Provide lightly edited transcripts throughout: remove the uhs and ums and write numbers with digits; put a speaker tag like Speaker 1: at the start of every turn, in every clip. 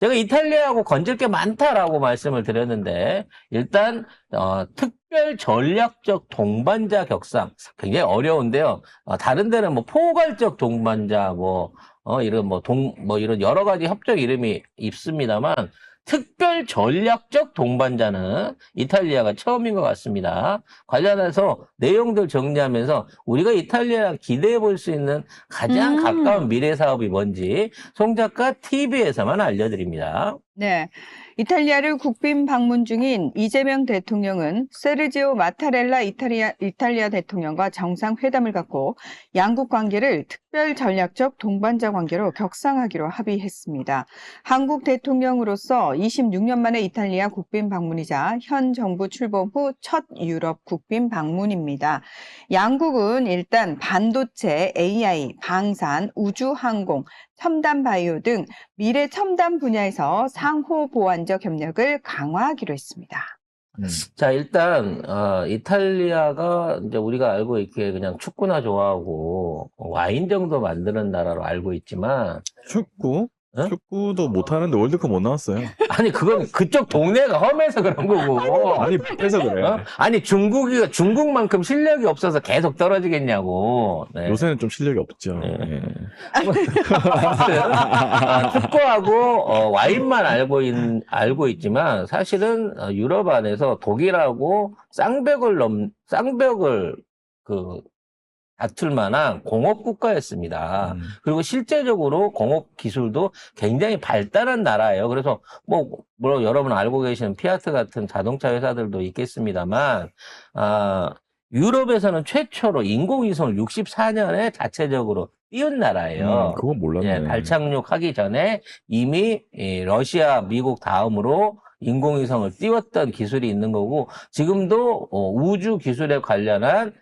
Speaker 1: 제가 이탈리아하고 건질 게 많다라고 말씀을 드렸는데, 일단, 특별 전략적 동반자 격상. 굉장히 어려운데요. 다른 데는 뭐, 포괄적 동반자, 이런 이런 여러 가지 협정 이름이 있습니다만, 특별 전략적 동반자는 이탈리아가 처음인 것 같습니다. 관련해서 내용들 정리하면서 우리가 이탈리아랑 기대해 볼 수 있는 가장 가까운 미래 사업이 뭔지 송 작가 TV에서만 알려드립니다.
Speaker 2: 네. 이탈리아를 국빈 방문 중인 이재명 대통령은 세르지오 마타렐라 이탈리아 대통령과 정상회담을 갖고 양국 관계를 특별 전략적 동반자 관계로 격상하기로 합의했습니다. 한국 대통령으로서 26년 만에 이탈리아 국빈 방문이자 현 정부 출범 후 첫 유럽 국빈 방문입니다. 양국은 일단 반도체, AI, 방산, 우주항공, 첨단 바이오 등 미래 첨단 분야에서 상호 보완적 협력을 강화하기로 했습니다.
Speaker 1: 자, 일단, 이탈리아가 이제 우리가 알고 있기에 그냥 축구나 좋아하고 와인 정도 만드는 나라로 알고 있지만,
Speaker 3: 축구?
Speaker 1: 어?
Speaker 3: 축구도 못하는데 월드컵 못 나왔어요.
Speaker 1: 아니, 그건 그쪽 동네가 험해서 그런 거고.
Speaker 3: 아니, 그래서 그래요.
Speaker 1: 아니, 중국만큼 실력이 없어서 계속 떨어지겠냐고. 네.
Speaker 3: 요새는 좀 실력이 없죠.
Speaker 1: 네.
Speaker 3: 예.
Speaker 1: 축구하고 와인만 알고 있지만 사실은 유럽 안에서 독일하고 쌍벽을 다툴 만한 공업 국가였습니다. 그리고 실제적으로 공업 기술도 굉장히 발달한 나라예요. 그래서 물론 여러분 알고 계시는 피아트 같은 자동차 회사들도 있겠습니다만, 유럽에서는 최초로 인공위성을 64년에 자체적으로 띄운 나라예요.
Speaker 3: 그건 몰랐네.
Speaker 1: 예, 발착륙하기 전에 이미 러시아, 미국 다음으로 인공위성을 띄웠던 기술이 있는 거고, 지금도 우주 기술에 관련한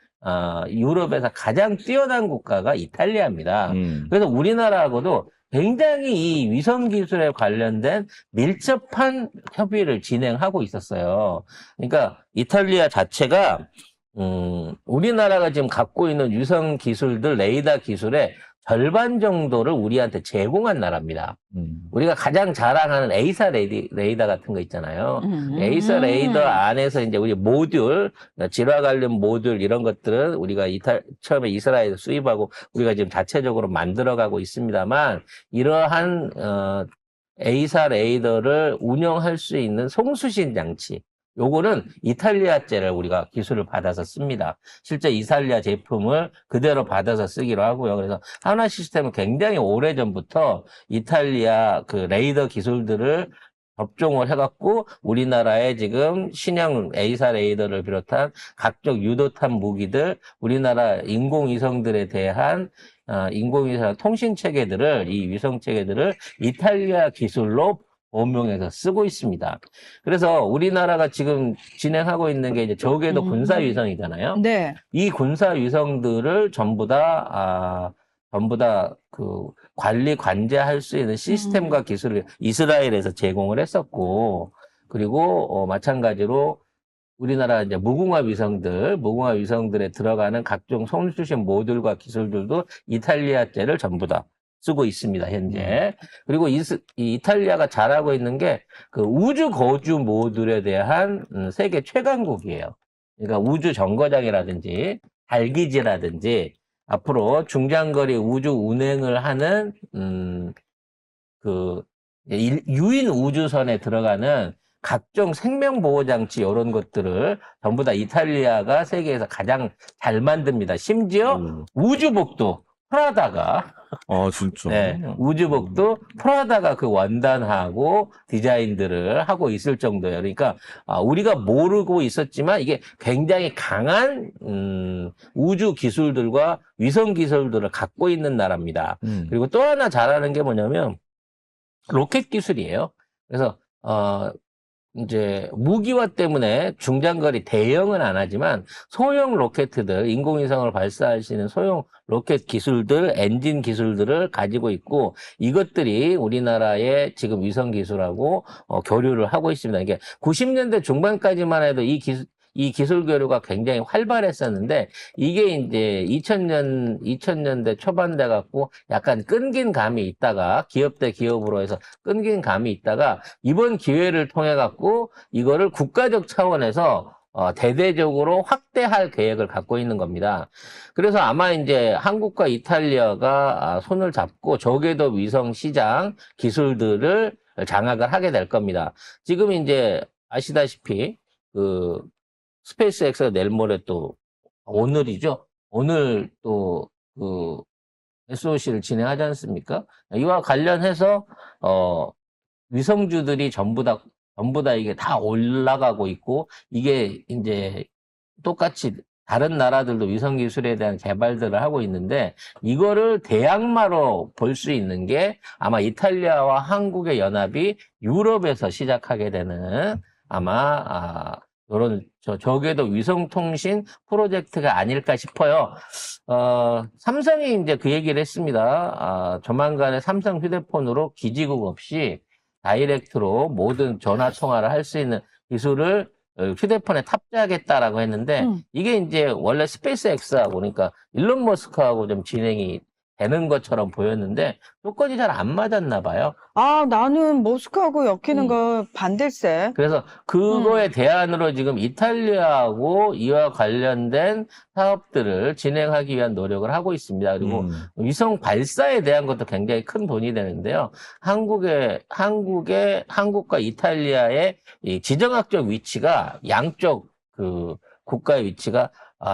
Speaker 1: 유럽에서 가장 뛰어난 국가가 이탈리아입니다. 그래서 우리나라하고도 굉장히 이 위성 기술에 관련된 밀접한 협의를 진행하고 있었어요. 그러니까 이탈리아 자체가 우리나라가 지금 갖고 있는 위성 기술들, 레이더 기술의 절반 정도를 우리한테 제공한 나라입니다. 우리가 가장 자랑하는 에이사 레이더 같은 거 있잖아요. 에이사 레이더 안에서 이제 우리 모듈, 질화 관련 모듈 이런 것들은 우리가 처음에 이스라엘에서 수입하고 우리가 지금 자체적으로 만들어가고 있습니다만, 이러한 에이사 레이더를 운영할 수 있는 송수신 장치, 요거는 이탈리아제를 우리가 기술을 받아서 씁니다. 실제 이탈리아 제품을 그대로 받아서 쓰기로 하고요. 그래서 하나 시스템은 굉장히 오래전부터 이탈리아 그 레이더 기술들을 접종을 해갖고 우리나라에 지금 신형 에이사 레이더를 비롯한 각종 유도탄 무기들, 우리나라 인공위성들에 대한 인공위성 통신 체계들을, 이 위성 체계들을 이탈리아 기술로 범용해서 쓰고 있습니다. 그래서 우리나라가 지금 진행하고 있는 게 이제 저궤도 군사위성이잖아요.
Speaker 2: 네.
Speaker 1: 이 군사위성들을 전부 다 관제할 수 있는 시스템과 기술을 이스라엘에서 제공을 했었고, 그리고 마찬가지로 우리나라 이제 무궁화 위성들에 들어가는 각종 송수신 모듈과 기술들도 이탈리아제를 전부 다 쓰고 있습니다, 현재. 그리고 이탈리아가 잘하고 있는 게 그 우주 거주 모듈에 대한 세계 최강국이에요. 그러니까 우주 정거장이라든지 달기지라든지 앞으로 중장거리 우주 운행을 하는 유인 우주선에 들어가는 각종 생명보호장치 이런 것들을 전부 다 이탈리아가 세계에서 가장 잘 만듭니다. 심지어 우주복도 프라다가
Speaker 3: 진짜.
Speaker 1: 네, 우주복도 프라다가 그 원단하고 디자인들을 하고 있을 정도예요. 그러니까 우리가 모르고 있었지만 이게 굉장히 강한 우주 기술들과 위성 기술들을 갖고 있는 나라입니다. 그리고 또 하나 잘하는 게 뭐냐면 로켓 기술이에요. 그래서 이제 무기화 때문에 중장거리 대형은 안 하지만 소형 로켓들, 인공위성을 발사할 수 있는 소형 로켓 기술들, 엔진 기술들을 가지고 있고, 이것들이 우리나라의 지금 위성 기술하고 교류를 하고 있습니다. 이게 90년대 중반까지만 해도 이 기술 교류가 굉장히 활발했었는데 이게 이제 2000년대 초반 돼 갖고 약간 끊긴 감이 있다가 기업 대 기업으로 해서 끊긴 감이 있다가 이번 기회를 통해 갖고 이거를 국가적 차원에서 대대적으로 확대할 계획을 갖고 있는 겁니다. 그래서 아마 이제 한국과 이탈리아가 손을 잡고 저궤도 위성 시장 기술들을 장악을 하게 될 겁니다. 지금 이제 아시다시피 그 스페이스X가 내일 모레 또 오늘이죠. 오늘 또 그 SOC를 진행하지 않습니까? 이와 관련해서 위성주들이 전부 다 이게 다 올라가고 있고, 이게 이제 똑같이 다른 나라들도 위성 기술에 대한 개발들을 하고 있는데, 이거를 대항마로 볼 수 있는 게 아마 이탈리아와 한국의 연합이 유럽에서 시작하게 되는 아마, 요런 저궤도 위성통신 프로젝트가 아닐까 싶어요. 삼성이 이제 그 얘기를 했습니다. 조만간에 삼성 휴대폰으로 기지국 없이 다이렉트로 모든 전화 통화를 할 수 있는 기술을 휴대폰에 탑재하겠다라고 했는데 이게 이제 원래 스페이스X하고 그러니까 일론 머스크하고 좀 진행이 되는 것처럼 보였는데 조건이 잘 안 맞았나 봐요.
Speaker 2: 아, 나는 머스크하고 엮이는 거 반댈세.
Speaker 1: 그래서 그거에 대안으로 지금 이탈리아하고 이와 관련된 사업들을 진행하기 위한 노력을 하고 있습니다. 그리고 위성 발사에 대한 것도 굉장히 큰 돈이 되는데요. 한국과 이탈리아의 이 지정학적 위치가 양쪽 그 국가의 위치가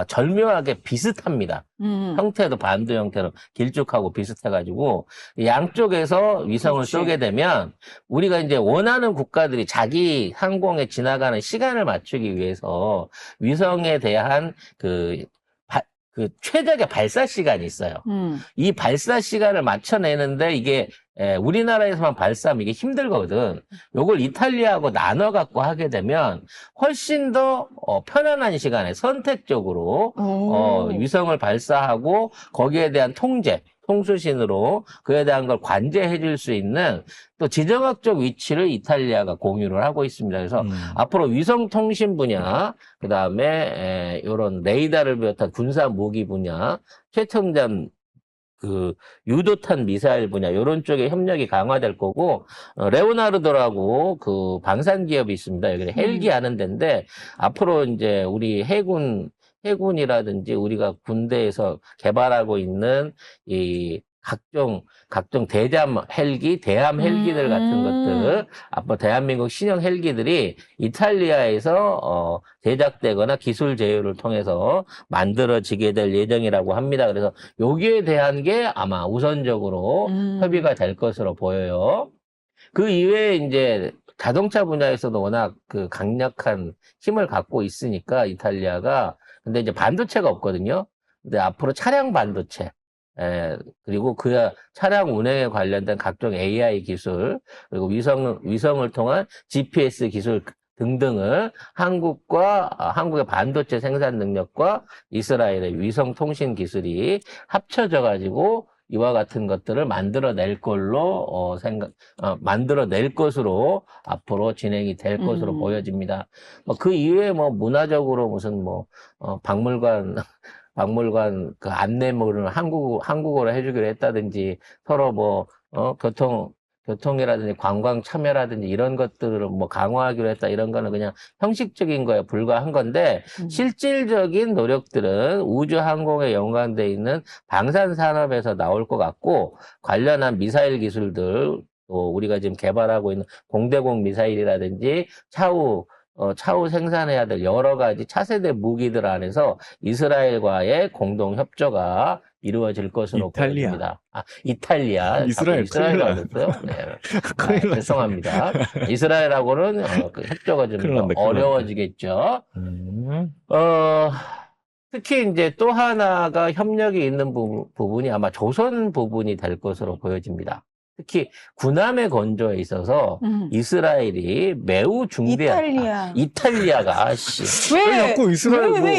Speaker 1: 절묘하게 비슷합니다. 형태도 반도 형태로 길쭉하고 비슷해가지고 양쪽에서 위성을
Speaker 2: 그렇지.
Speaker 1: 쏘게 되면 우리가 이제 원하는 국가들이 자기 항공에 지나가는 시간을 맞추기 위해서 위성에 대한 그 최적의 발사 시간이 있어요. 이 발사 시간을 맞춰내는데 이게 우리나라에서만 발사하면 이게 힘들거든. 요걸 이탈리아하고 나눠 갖고 하게 되면 훨씬 더 편안한 시간에 선택적으로 위성을 발사하고 거기에 대한 통수신으로 그에 대한 걸 관제해 줄 수 있는 또 지정학적 위치를 이탈리아가 공유를 하고 있습니다. 그래서 앞으로 위성 통신 분야, 그 다음에 이런 레이더를 비롯한 군사 무기 분야, 최첨단 그 유도탄 미사일 분야 이런 쪽에 협력이 강화될 거고 레오나르도라고 그 방산 기업이 있습니다. 여기 헬기 하는 데인데 앞으로 이제 우리 해군이라든지 우리가 군대에서 개발하고 있는 이 각종 대잠 헬기, 대함 헬기들 같은 것들, 앞으로 대한민국 신형 헬기들이 이탈리아에서 제작되거나 기술 제휴를 통해서 만들어지게 될 예정이라고 합니다. 그래서 여기에 대한 게 아마 우선적으로 협의가 될 것으로 보여요. 그 이외에 이제 자동차 분야에서도 워낙 그 강력한 힘을 갖고 있으니까 이탈리아가 근데 이제 반도체가 없거든요. 근데 앞으로 차량 반도체, 그리고 그 차량 운행에 관련된 각종 AI 기술, 그리고 위성을 통한 GPS 기술 등등을 한국의 반도체 생산 능력과 이스라엘의 위성 통신 기술이 합쳐져 가지고 이와 같은 것들을 만들어낼 것으로 앞으로 진행이 될 것으로 보여집니다. 그 이외에 문화적으로 무슨 박물관 그 안내물을 한국어로 해주기로 했다든지 서로 교통이라든지 관광 참여라든지 이런 것들을 강화하기로 했다 이런 거는 그냥 형식적인 거에 불과한 건데 실질적인 노력들은 우주 항공에 연관돼 있는 방산 산업에서 나올 것 같고 관련한 미사일 기술들 또 우리가 지금 개발하고 있는 공대공 미사일이라든지 차후 생산해야 될 여러 가지 차세대 무기들 안에서 이스라엘과의 공동 협조가 이루어질 것으로 보입니다. 이탈리아.
Speaker 3: 이스라엘 큰일
Speaker 1: 맞았어요? 네. 죄송합니다. 이스라엘하고는 그 협조가 좀 어려워지겠죠. 특히 이제 또 하나가 협력이 있는 부분이 아마 조선 부분이 될 것으로 보여집니다. 특히 군함의 건조에 있어서 이스라엘이 매우 중대한 이탈리아가
Speaker 2: 왜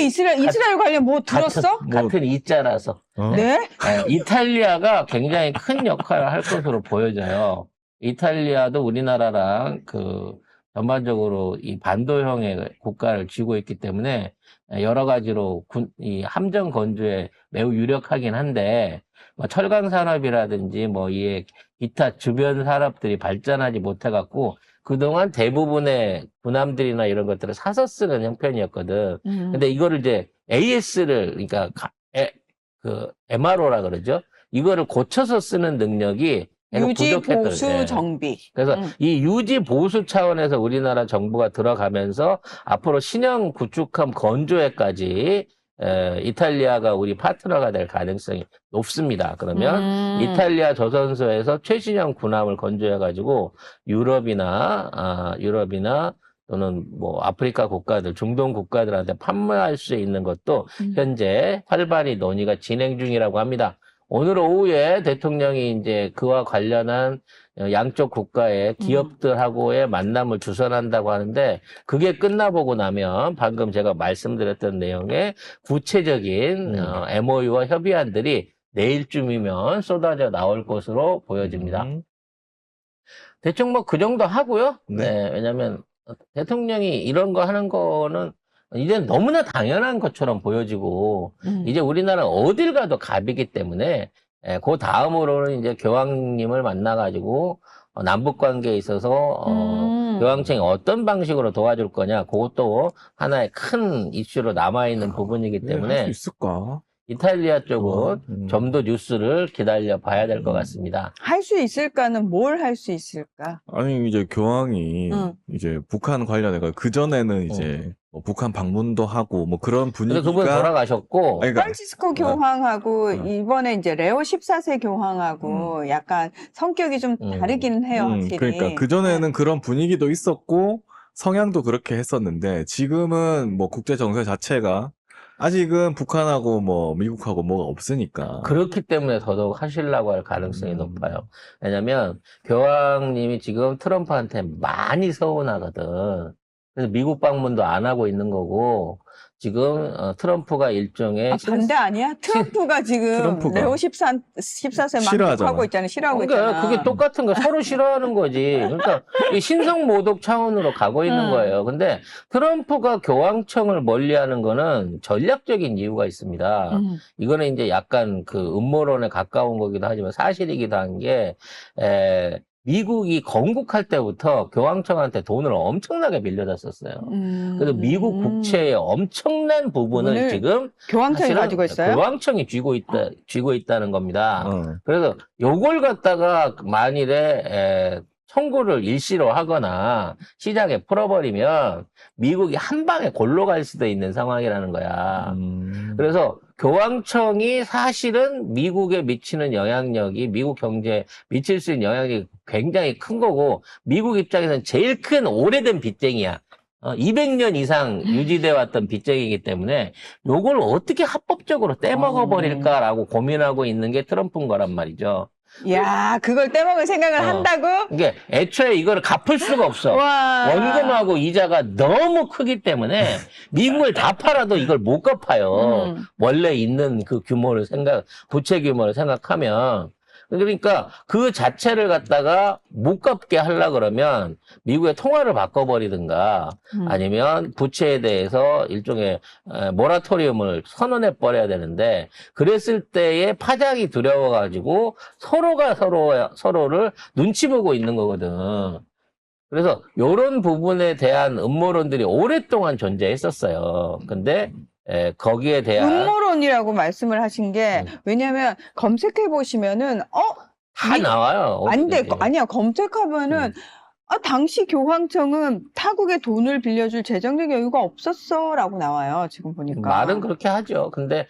Speaker 2: 이스라엘 관련 들었어?
Speaker 1: 같은 이자라서
Speaker 2: 네?
Speaker 1: 이탈리아가 굉장히 큰 역할을 할 것으로 보여져요. 이탈리아도 우리나라랑 전반적으로 이 반도형의 국가를 쥐고 있기 때문에 여러 가지로 이 함정 건조에 매우 유력하긴 한데 뭐 철강 산업이라든지 뭐 이 기타 주변 산업들이 발전하지 못해갖고 그동안 대부분의 군함들이나 이런 것들을 사서 쓰는 형편이었거든. 근데 이거를 이제 AS를 그러니까 그 MRO라 그러죠. 이거를 고쳐서 쓰는 능력이 계속
Speaker 2: 유지,
Speaker 1: 부족했던.
Speaker 2: 보수,
Speaker 1: 예.
Speaker 2: 정비.
Speaker 1: 그래서 이 유지 보수 차원에서 우리나라 정부가 들어가면서 앞으로 신형 구축함 건조에까지 이탈리아가 우리 파트너가 될 가능성이 높습니다. 그러면 이탈리아 조선소에서 최신형 군함을 건조해가지고 유럽이나 또는 뭐 아프리카 국가들, 중동 국가들한테 판매할 수 있는 것도 현재 활발히 논의가 진행 중이라고 합니다. 오늘 오후에 대통령이 이제 그와 관련한 양쪽 국가의 기업들하고의 만남을 주선한다고 하는데 그게 끝나보고 나면 방금 제가 말씀드렸던 내용의 구체적인 MOU와 협의안들이 내일쯤이면 쏟아져 나올 것으로 보여집니다. 대충 뭐 그 정도 하고요. 네, 왜냐면 대통령이 이런 거 하는 거는 이제 너무나 당연한 것처럼 보여지고 이제 우리나라는 어딜 가도 갑이기 때문에 그 다음으로는 이제 교황님을 만나가지고 남북 관계에 있어서 교황청이 어떤 방식으로 도와줄 거냐 그것도 하나의 큰 이슈로 남아있는 부분이기 때문에
Speaker 3: 할 수 있을까?
Speaker 1: 이탈리아 쪽은 좀 더 뉴스를 기다려 봐야 될 것 같습니다.
Speaker 2: 할 수 있을까는 뭘 할 수 있을까?
Speaker 3: 아니 이제 교황이 이제 북한 관련해가 그 전에는 이제 뭐 북한 방문도 하고 뭐 그런
Speaker 1: 근데
Speaker 3: 분위기가
Speaker 1: 그분 돌아가셨고
Speaker 3: 아니, 그러니까
Speaker 2: 프란치스코 교황하고 이번에 이제 레오 14세 교황하고 약간 성격이 좀 다르긴 해요, 확실히.
Speaker 3: 그러니까 그 전에는 그런 분위기도 있었고 성향도 그렇게 했었는데 지금은 뭐 국제 정세 자체가 아직은 북한하고 뭐 미국하고 뭐가 없으니까.
Speaker 1: 그렇기 때문에 더더욱 하시려고 할 가능성이 높아요. 왜냐면 교황님이 지금 트럼프한테 많이 서운하거든. 그래서 미국 방문도 안 하고 있는 거고 지금 트럼프가 일종의
Speaker 2: 반대 아니야? 트럼프가 지금
Speaker 3: 트럼프가.
Speaker 2: 레오 14세 막
Speaker 3: 싫어하잖아.
Speaker 2: 욕하고 있잖아. 싫어하고
Speaker 1: 그러니까
Speaker 2: 있잖아.
Speaker 1: 그게 똑같은 거 서로 싫어하는 거지. 그러니까 이 신성모독 차원으로 가고 있는 거예요. 근데 트럼프가 교황청을 멀리하는 거는 전략적인 이유가 있습니다. 이거는 이제 약간 그 음모론에 가까운 거기도 하지만 사실이기도 한 게 미국이 건국할 때부터 교황청한테 돈을 엄청나게 빌려줬었어요. 그래서 미국 국채의 엄청난 부분을 지금
Speaker 2: 교황청이
Speaker 1: 사실은
Speaker 2: 가지고 있어요?
Speaker 1: 교황청이 쥐고 있다는 겁니다. 그래서 요걸 갖다가 만일에 청구를 일시로 하거나 시장에 풀어버리면 미국이 한 방에 골로 갈 수도 있는 상황이라는 거야. 그래서 교황청이 사실은 미국에 미치는 영향력이 미국 경제에 미칠 수 있는 영향력이 굉장히 큰 거고 미국 입장에서는 제일 큰 오래된 빚쟁이야. 200년 이상 유지돼 왔던 빚쟁이기 때문에 요걸 어떻게 합법적으로 떼먹어 버릴까라고 고민하고 있는 게 트럼프인 거란 말이죠.
Speaker 2: 야, 그걸 떼먹을 생각을 한다고?
Speaker 1: 이게 애초에 이거를 갚을 수가 없어.
Speaker 2: 와.
Speaker 1: 원금하고 이자가 너무 크기 때문에 미국을 다 팔아도 이걸 못 갚아요. 원래 있는 그 부채 규모를 생각하면. 그러니까 그 자체를 갖다가 못 갚게 하려 그러면 미국의 통화를 바꿔버리든가 아니면 부채에 대해서 일종의 모라토리움을 선언해 버려야 되는데 그랬을 때의 파장이 두려워가지고 서로가 서로를 눈치 보고 있는 거거든. 그래서 이런 부분에 대한 음모론들이 오랫동안 존재했었어요. 근데 거기에 대한
Speaker 2: 음모론이라고 말씀을 하신 게 왜냐면 검색해 보시면은
Speaker 1: 다 나와요.
Speaker 2: 안 돼. 아니야. 검색하면은 당시 교황청은 타국에 돈을 빌려줄 재정적 여유가 없었어라고 나와요. 지금 보니까.
Speaker 1: 말은 그렇게 하죠. 근데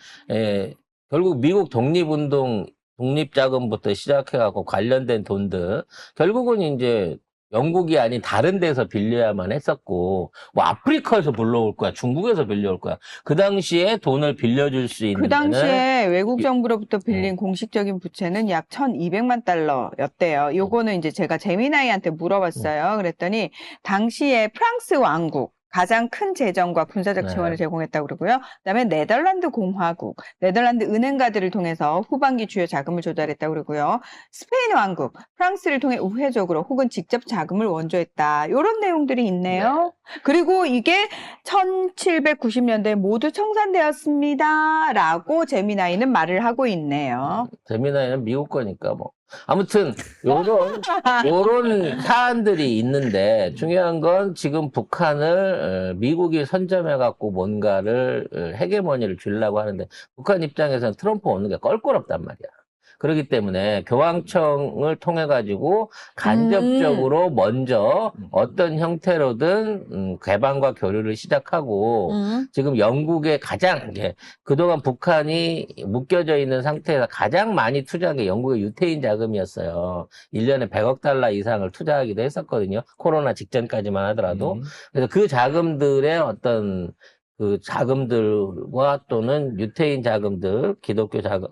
Speaker 1: 결국 미국 독립운동 독립자금부터 시작해갖고 관련된 돈들 결국은 이제 영국이 아닌 다른 데서 빌려야만 했었고 뭐 아프리카에서 불러올 거야, 중국에서 빌려올 거야. 그 당시에 돈을 빌려줄 수 있는
Speaker 2: 그 당시에
Speaker 1: 데는
Speaker 2: 외국 정부로부터 빌린 공식적인 부채는 약 1,200만 달러였대요. 요거는 이제 제가 재미나이한테 물어봤어요. 그랬더니 당시에 프랑스 왕국 가장 큰 재정과 군사적
Speaker 1: 네.
Speaker 2: 지원을 제공했다고 그러고요. 그다음에 네덜란드 공화국, 네덜란드 은행가들을 통해서 후반기 주요 자금을 조달했다고 그러고요. 스페인 왕국, 프랑스를 통해 우회적으로 혹은 직접 자금을 원조했다. 이런 내용들이 있네요. 그리고 이게 1790년대에 모두 청산되었습니다. 라고 재미나이는 말을 하고 있네요.
Speaker 1: 재미나는 미국 거니까 뭐. 아무튼 요런 사안들이 있는데 중요한 건 지금 북한을 미국이 선점해 갖고 뭔가를 헤게모니를 주려고 하는데 북한 입장에서는 트럼프 오는 게 껄끄럽단 말이야. 그렇기 때문에 교황청을 통해 가지고 간접적으로 먼저 어떤 형태로든 개방과 교류를 시작하고 지금 영국의 가장 그동안 북한이 묶여져 있는 상태에서 가장 많이 투자한 게 영국의 유태인 자금이었어요. 1년에 100억 달러 이상을 투자하기도 했었거든요. 코로나 직전까지만 하더라도. 그래서 그 자금들의 어떤 그 자금들과 또는 유태인 자금들, 기독교 자금,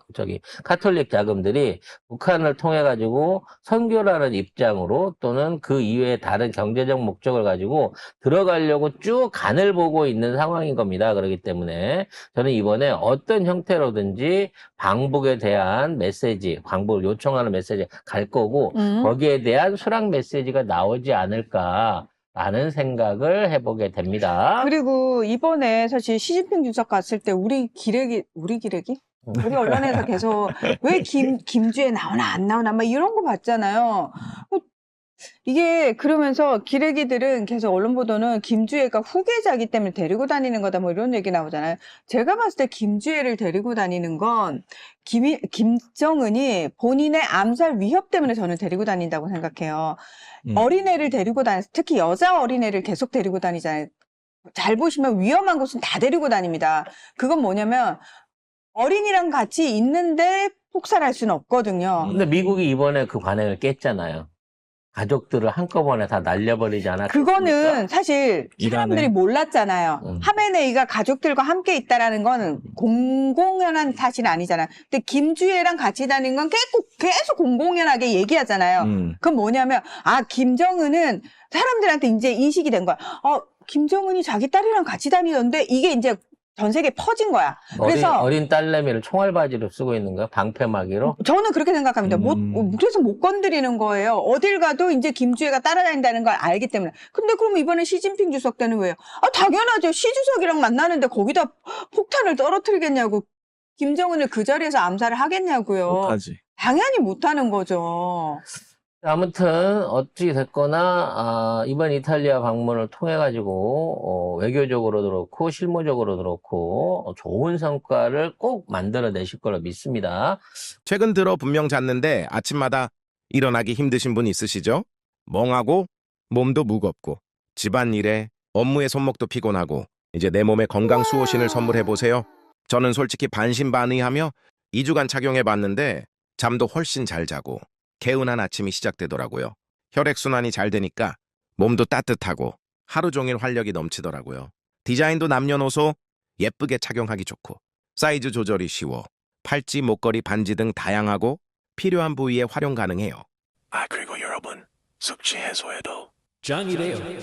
Speaker 1: 카톨릭 자금들이 북한을 통해 가지고 선교라는 입장으로 또는 그 이외에 다른 경제적 목적을 가지고 들어가려고 쭉 간을 보고 있는 상황인 겁니다. 그렇기 때문에 저는 이번에 어떤 형태로든지 방북에 대한 메시지, 방북을 요청하는 메시지 갈 거고 거기에 대한 수락 메시지가 나오지 않을까. 라는 생각을 해보게 됩니다.
Speaker 2: 그리고 이번에 사실 시진핑 주석 갔을 때 우리 기레기? 우리 언론에서 계속 왜 김주애 나오나 안 나오나 막 이런 거 봤잖아요. 이게 그러면서 기레기들은 계속 언론 보도는 김주애가 후계자이기 때문에 데리고 다니는 거다 뭐 이런 얘기 나오잖아요. 제가 봤을 때 김주애를 데리고 다니는 건 김정은이 본인의 암살 위협 때문에 저는 데리고 다닌다고 생각해요. 어린애를 데리고 다녀서 특히 여자 어린애를 계속 데리고 다니잖아요. 잘 보시면 위험한 곳은 다 데리고 다닙니다. 그건 뭐냐면 어린이랑 같이 있는데 폭살할 수는 없거든요.
Speaker 1: 근데 미국이 이번에 그 관행을 깼잖아요. 가족들을 한꺼번에 다 날려버리지 않았습니까?
Speaker 2: 그거는 사실 사람들이 몰랐잖아요. 하메네이가 가족들과 함께 있다라는 건 공공연한 사실은 아니잖아요. 근데 김주애랑 같이 다니는 건 계속 공공연하게 얘기하잖아요. 그건 뭐냐면 김정은은 사람들한테 이제 인식이 된 거야. 김정은이 자기 딸이랑 같이 다니던데 이게 이제 전 세계에 퍼진 거야. 그래서
Speaker 1: 어린 딸내미를 총알바지로 쓰고 있는 거야? 방패막이로?
Speaker 2: 저는 그렇게 생각합니다. 그래서 못 건드리는 거예요. 어딜 가도 이제 김주애가 따라다닌다는 걸 알기 때문에. 근데 그럼 이번에 시진핑 주석 때는 왜요? 당연하죠. 시 주석이랑 만나는데 거기다 폭탄을 떨어뜨리겠냐고. 김정은을 그 자리에서 암살을 하겠냐고요.
Speaker 3: 못하지.
Speaker 2: 당연히 못하는 거죠.
Speaker 1: 아무튼 어찌 됐거나 이번 이탈리아 방문을 통해 가지고 외교적으로도 그렇고 실무적으로도 그렇고 좋은 성과를 꼭 만들어내실 거라 믿습니다.
Speaker 4: 최근 들어 분명 잤는데 아침마다 일어나기 힘드신 분 있으시죠? 멍하고 몸도 무겁고 집안일에 업무에 손목도 피곤하고 이제 내 몸에 건강 수호신을 선물해보세요. 저는 솔직히 반신반의하며 2주간 착용해봤는데 잠도 훨씬 잘 자고 개운한 아침이 시작되더라고요. 혈액순환이 잘 되니까 몸도 따뜻하고 하루 종일 활력이 넘치더라고요. 디자인도 남녀노소 예쁘게 착용하기 좋고 사이즈 조절이 쉬워 팔찌, 목걸이, 반지 등 다양하고 필요한 부위에 활용 가능해요.
Speaker 5: 그리고 여러분, 숙취 해소에도
Speaker 6: 짱이래요.